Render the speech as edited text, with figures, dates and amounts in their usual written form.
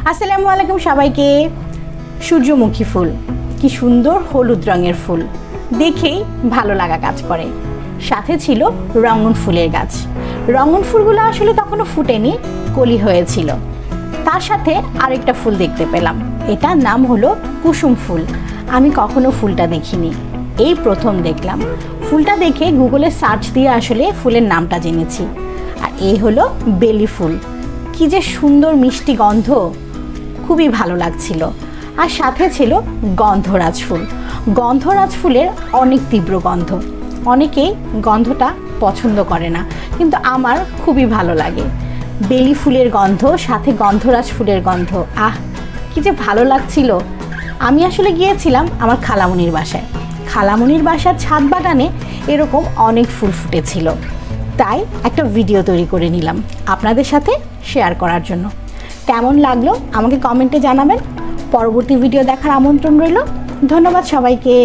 আসসালামু আলাইকুম সবাইকে। সূর্যমুখী ফুল কি সুন্দর হলুদ রঙের ফুল, দেখেই ভালো লাগা কাজ করে। সাথে ছিল রঙন ফুলের গাছ। রঙন ফুলগুলো আসলে তখনও ফুটেনি, কলি হয়েছিল। তার সাথে আরেকটা ফুল দেখতে পেলাম, এটার নাম হলো কুসুম ফুল। আমি কখনো ফুলটা দেখিনি, এই প্রথম দেখলাম। ফুলটা দেখে গুগলে সার্চ দিয়ে আসলে ফুলের নামটা জেনেছি। আর এই হলো বেলি ফুল। কি যে সুন্দর মিষ্টি গন্ধ, খুবই ভালো লাগছিল। আর সাথে ছিল গন্ধরাজ ফুল। গন্ধরাজ ফুলের অনেক তীব্র গন্ধ, অনেকেই গন্ধটা পছন্দ করে না, কিন্তু আমার খুবই ভালো লাগে। বেলি ফুলের গন্ধ সাথে গন্ধরাজ ফুলের গন্ধ, আহ কি যে ভালো লাগছিল। আমি আসলে গিয়েছিলাম আমার খালামণির বাসায়। খালামণির বাসার ছাদ বাগানে এরকম অনেক ফুল ফুটেছিল, তাই একটা ভিডিও তৈরি করে নিলাম আপনাদের সাথে শেয়ার করার জন্য। কেমন লাগলো আমাকে কমেন্টে জানাবেন। পরবর্তী ভিডিও দেখার আমন্ত্রণ রইল। ধন্যবাদ সবাইকে।